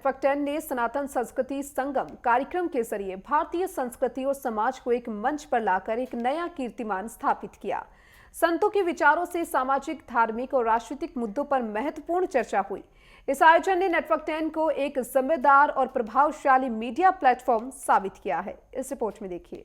Network 10 ने सनातन संस्कृति संगम कार्यक्रम के जरिए भारतीय संस्कृति और समाज को एक मंच पर लाकर एक नया कीर्तिमान स्थापित किया। संतों के विचारों से सामाजिक, धार्मिक और राजनीतिक मुद्दों पर महत्वपूर्ण चर्चा हुई। इस आयोजन ने नेटवर्क 10 को एक जिम्मेदार और प्रभावशाली मीडिया प्लेटफॉर्म साबित किया है। इस रिपोर्ट में देखिए।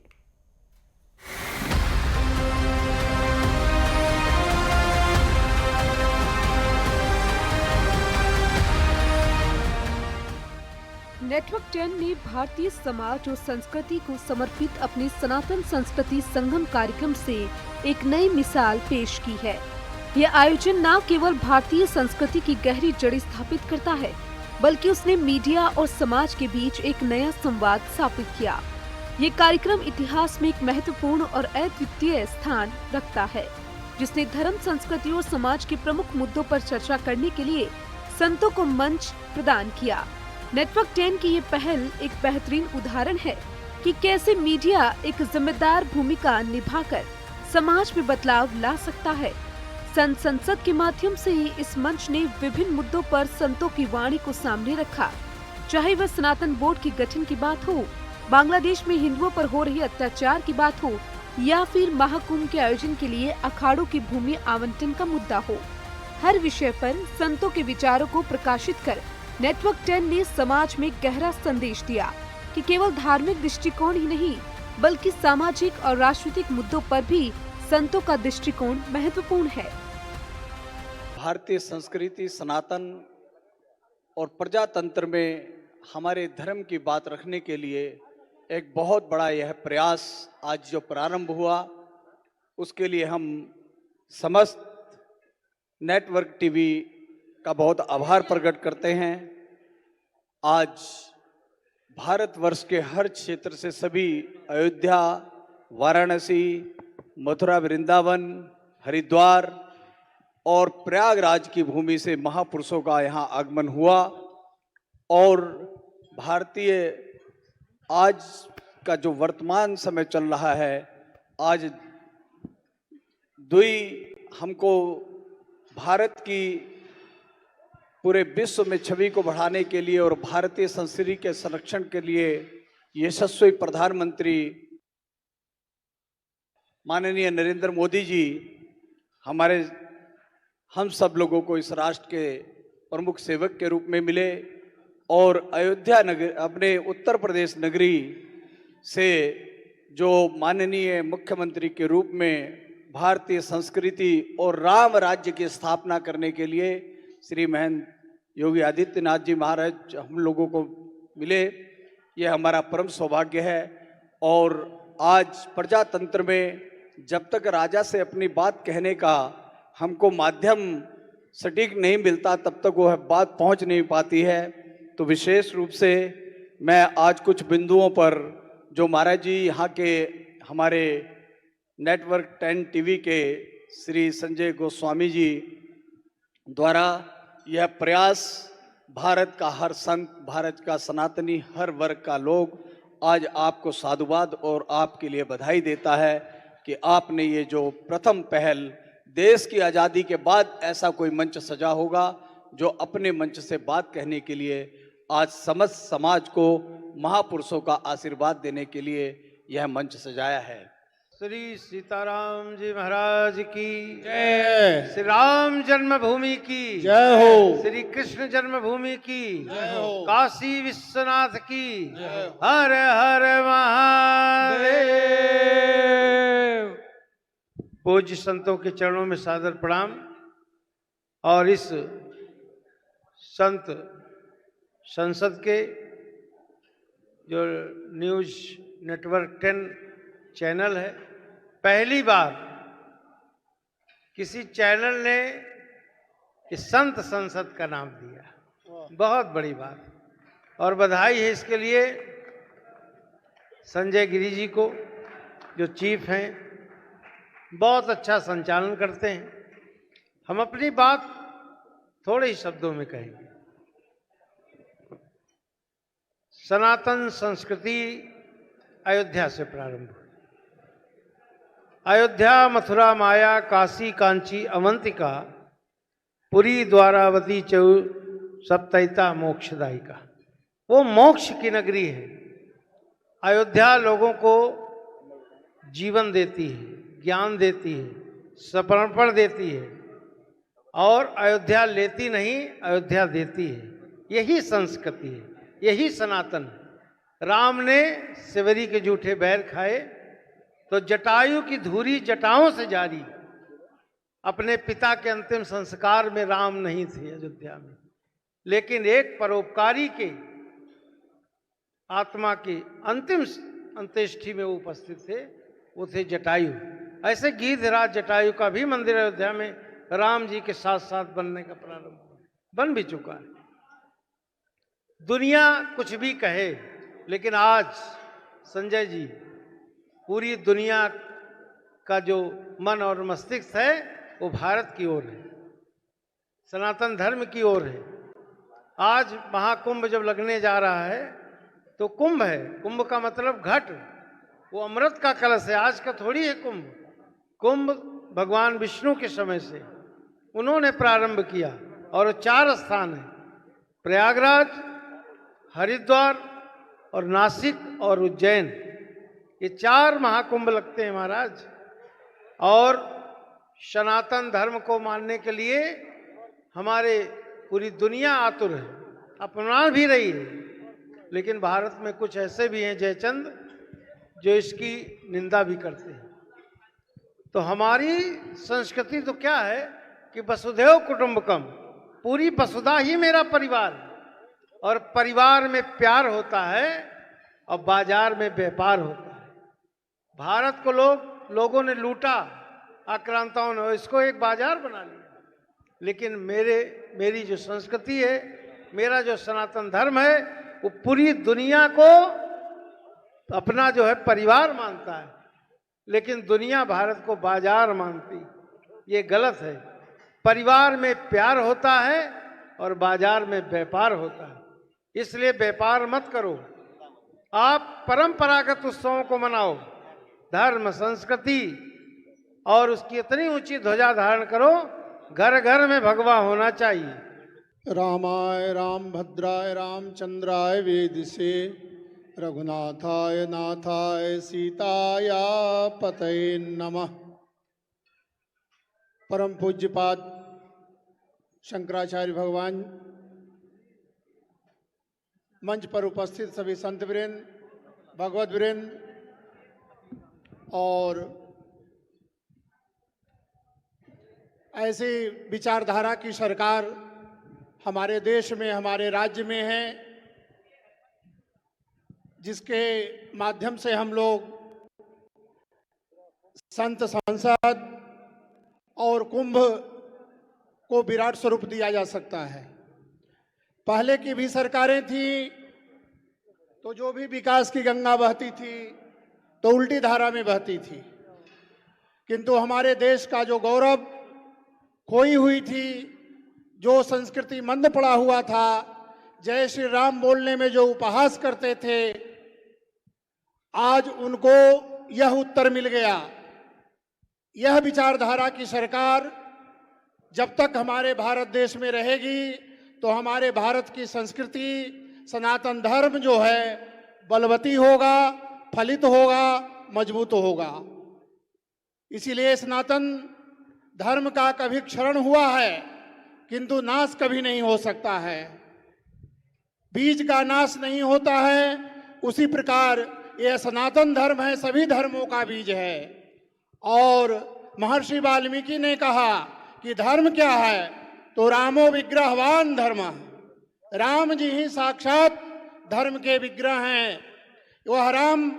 नेटवर्क 10 ने भारतीय समाज और संस्कृति को समर्पित अपने सनातन संस्कृति संगम कार्यक्रम से एक नई मिसाल पेश की है। यह आयोजन न केवल भारतीय संस्कृति की गहरी जड़ी स्थापित करता है, बल्कि उसने मीडिया और समाज के बीच एक नया संवाद स्थापित किया। ये कार्यक्रम इतिहास में एक महत्वपूर्ण और अद्वितीय स्थान रखता है, जिसने धर्म, संस्कृति और समाज के प्रमुख मुद्दों पर चर्चा करने के लिए संतों को मंच प्रदान किया। नेटवर्क 10 की ये पहल एक बेहतरीन उदाहरण है कि कैसे मीडिया एक जिम्मेदार भूमिका निभाकर समाज में बदलाव ला सकता है। संसद के माध्यम से ही इस मंच ने विभिन्न मुद्दों पर संतों की वाणी को सामने रखा, चाहे वह सनातन बोर्ड के गठन की बात हो, बांग्लादेश में हिंदुओं पर हो रही अत्याचार की बात हो, या फिर महाकुंभ के आयोजन के लिए अखाड़ों की भूमि आवंटन का मुद्दा हो। हर विषय पर संतों के विचारों को प्रकाशित कर नेटवर्क 10 ने समाज में गहरा संदेश दिया कि केवल धार्मिक दृष्टिकोण ही नहीं, बल्कि सामाजिक और राजनीतिक मुद्दों पर भी संतों का दृष्टिकोण महत्वपूर्ण है। भारतीय संस्कृति, सनातन और प्रजातंत्र में हमारे धर्म की बात रखने के लिए एक बहुत बड़ा यह प्रयास आज जो प्रारंभ हुआ, उसके लिए हम समस्त नेटवर्क टीवी का बहुत आभार प्रकट करते हैं। आज भारतवर्ष के हर क्षेत्र से सभी अयोध्या, वाराणसी, मथुरा, वृंदावन, हरिद्वार और प्रयागराज की भूमि से महापुरुषों का यहाँ आगमन हुआ और भारतीय आज का जो वर्तमान समय चल रहा है, आज हमको भारत की पूरे विश्व में छवि को बढ़ाने के लिए और भारतीय संस्कृति के संरक्षण के लिए यशस्वी प्रधानमंत्री माननीय नरेंद्र मोदी जी हम सब लोगों को इस राष्ट्र के प्रमुख सेवक के रूप में मिले और अयोध्या नगर, अपने उत्तर प्रदेश नगरी से जो माननीय मुख्यमंत्री के रूप में भारतीय संस्कृति और राम राज्य की स्थापना करने के लिए श्री महंत योगी आदित्यनाथ जी महाराज हम लोगों को मिले, यह हमारा परम सौभाग्य है। और आज प्रजातंत्र में जब तक राजा से अपनी बात कहने का हमको माध्यम सटीक नहीं मिलता, तब तक वह बात पहुंच नहीं पाती है। तो विशेष रूप से मैं आज कुछ बिंदुओं पर जो महाराज जी यहाँ के हमारे नेटवर्क 10 टीवी के श्री संजय गोस्वामी जी द्वारा यह प्रयास भारत का हर संत, भारत का सनातनी, हर वर्ग का लोग आज आपको साधुवाद और आपके लिए बधाई देता है कि आपने ये जो प्रथम पहल, देश की आज़ादी के बाद ऐसा कोई मंच सजा होगा जो अपने मंच से बात कहने के लिए आज समस्त समाज को महापुरुषों का आशीर्वाद देने के लिए यह मंच सजाया है। श्री सीताराम जी महाराज की जय, श्री राम जन्मभूमि की जय हो, श्री कृष्ण जन्मभूमि की जय हो, काशी विश्वनाथ की जय हो, हर हर महादेव। पूज्य संतों के चरणों में सादर प्रणाम। और इस संत संसद के जो न्यूज नेटवर्क 10 चैनल है, पहली बार किसी चैनल ने इस संत संसद का नाम दिया, बहुत बड़ी बात और बधाई है इसके लिए संजय गिरी जी को, जो चीफ हैं, बहुत अच्छा संचालन करते हैं। हम अपनी बात थोड़े ही शब्दों में कहेंगे। सनातन संस्कृति अयोध्या से प्रारंभ हुई। अयोध्या, मथुरा, माया, काशी, कांची, अवंतिका, पुरी, द्वारावती, चौ सप्तैता मोक्षदायिका। वो मोक्ष की नगरी है। अयोध्या लोगों को जीवन देती है, ज्ञान देती है, समर्पण देती है, और अयोध्या लेती नहीं, अयोध्या देती है। यही संस्कृति है, यही सनातन है। राम ने सिवरी के जूठे बैर खाए तो जटायु की धुरी जटाओं से जारी। अपने पिता के अंतिम संस्कार में राम नहीं थे अयोध्या में, लेकिन एक परोपकारी के आत्मा की अंतिम अंत्येष्टि में वो उपस्थित थे, वो थे जटायु। ऐसे गीधराज जटायु का भी मंदिर अयोध्या में राम जी के साथ साथ बनने का प्रारंभ हुआ, बन भी चुका है। दुनिया कुछ भी कहे, लेकिन आज संजय जी, पूरी दुनिया का जो मन और मस्तिष्क है वो भारत की ओर है, सनातन धर्म की ओर है। आज महाकुंभ जब लगने जा रहा है तो कुंभ है, कुंभ का मतलब घट, वो अमृत का कलश है, आज का थोड़ी है कुंभ। कुंभ भगवान विष्णु के समय से उन्होंने प्रारंभ किया, और 4 स्थान है, प्रयागराज, हरिद्वार और नासिक और उज्जैन। ये 4 महाकुंभ लगते हैं महाराज। और सनातन धर्म को मानने के लिए हमारे पूरी दुनिया आतुर है, अपना भी रही है, लेकिन भारत में कुछ ऐसे भी हैं जयचंद जो इसकी निंदा भी करते हैं। तो हमारी संस्कृति तो क्या है कि वसुधैव कुटुंबकम, पूरी वसुधा ही मेरा परिवार है, और परिवार में प्यार होता है और बाजार में व्यापार होता है। भारत को लोगों ने लूटा, आक्रांताओं ने, इसको एक बाजार बना लिया। लेकिन मेरी जो संस्कृति है, मेरा जो सनातन धर्म है, वो पूरी दुनिया को अपना जो है परिवार मानता है, लेकिन दुनिया भारत को बाजार मानती। ये गलत है। परिवार में प्यार होता है और बाजार में व्यापार होता है। इसलिए व्यापार मत करो, आप परंपरागत उत्सवों को मनाओ, धर्म संस्कृति और उसकी इतनी ऊंची ध्वजा धारण करो, घर घर में भगवा होना चाहिए। रामाय रामभद्राय रामचंद्राय वेदिसे रघुनाथाय नाथाय सीताया पतये नमः। परम पूज्यपाद शंकराचार्य भगवान, मंच पर उपस्थित सभी संत वृंद, भगवत वृंद और ऐसी विचारधारा की सरकार हमारे देश में, हमारे राज्य में है, जिसके माध्यम से हम लोग संत संसद और कुंभ को विराट स्वरूप दिया जा सकता है। पहले की भी सरकारें थी तो जो भी विकास की गंगा बहती थी तो उल्टी धारा में बहती थी, किंतु हमारे देश का जो गौरव खोई हुई थी, जो संस्कृति मंद पड़ा हुआ था, जय श्री राम बोलने में जो उपहास करते थे, आज उनको यह उत्तर मिल गया। यह विचारधारा की सरकार जब तक हमारे भारत देश में रहेगी तो हमारे भारत की संस्कृति, सनातन धर्म जो है बलवती होगा, फलित होगा, मजबूत होगा। इसीलिए सनातन धर्म का कभी क्षरण हुआ है, किंतु नाश कभी नहीं हो सकता है। बीज का नाश नहीं होता है, उसी प्रकार यह सनातन धर्म है, सभी धर्मों का बीज है। और महर्षि वाल्मीकि ने कहा कि धर्म क्या है, तो रामो विग्रहवान धर्म, राम जी ही साक्षात धर्म के विग्रह हैं। वह राम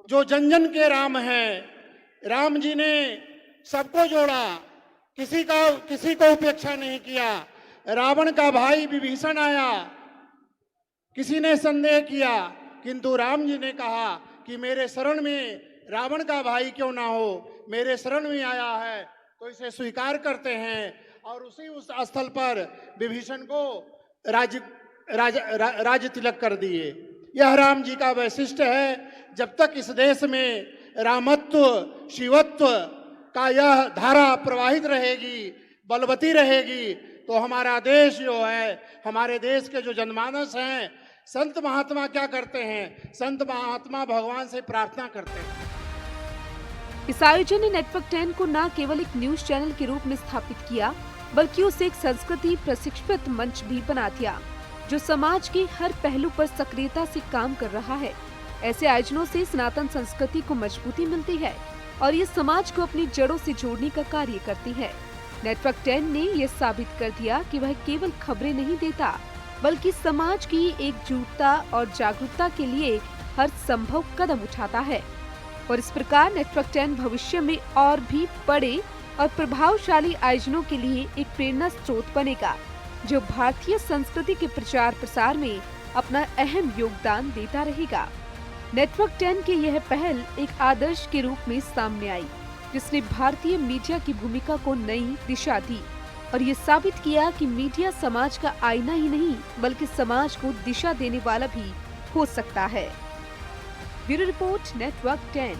जो जन जन के राम हैं, राम जी ने सबको जोड़ा, किसी को उपेक्षा नहीं किया। रावण का भाई विभीषण आया, किसी ने संदेह किया, किंतु राम जी ने कहा कि मेरे शरण में रावण का भाई क्यों ना हो, मेरे शरण में आया है तो इसे स्वीकार करते हैं। और उस स्थल पर विभीषण को राज तिलक कर दिए। यह राम जी का वैशिष्ट्य है। जब तक इस देश में रामत्व, शिवत्व का यह धारा प्रवाहित रहेगी, बलवती रहेगी, तो हमारा देश जो है, हमारे देश के जो जनमानस हैं, संत महात्मा क्या करते हैं? संत महात्मा भगवान से प्रार्थना करते हैं। इस आयोजन ने नेटवर्क 10 को न केवल एक न्यूज चैनल के रूप में स्थापित किया, बल्कि उसे एक संस्कृति प्रशिक्षित मंच भी बना दिया, जो समाज के हर पहलू पर सक्रियता से काम कर रहा है। ऐसे आयोजनों से सनातन संस्कृति को मजबूती मिलती है और ये समाज को अपनी जड़ों से जोड़ने का कार्य करती है। नेटवर्क 10 ने यह साबित कर दिया कि वह केवल खबरें नहीं देता, बल्कि समाज की एकजुटता और जागरूकता के लिए हर संभव कदम उठाता है। और इस प्रकार नेटवर्क 10 भविष्य में और भी बड़े और प्रभावशाली आयोजनों के लिए एक प्रेरणा स्रोत बनेगा, जो भारतीय संस्कृति के प्रचार प्रसार में अपना अहम योगदान देता रहेगा। नेटवर्क 10 की यह पहल एक आदर्श के रूप में सामने आई, जिसने भारतीय मीडिया की भूमिका को नई दिशा दी और ये साबित किया कि मीडिया समाज का आईना ही नहीं, बल्कि समाज को दिशा देने वाला भी हो सकता है। Bureau report, network 10।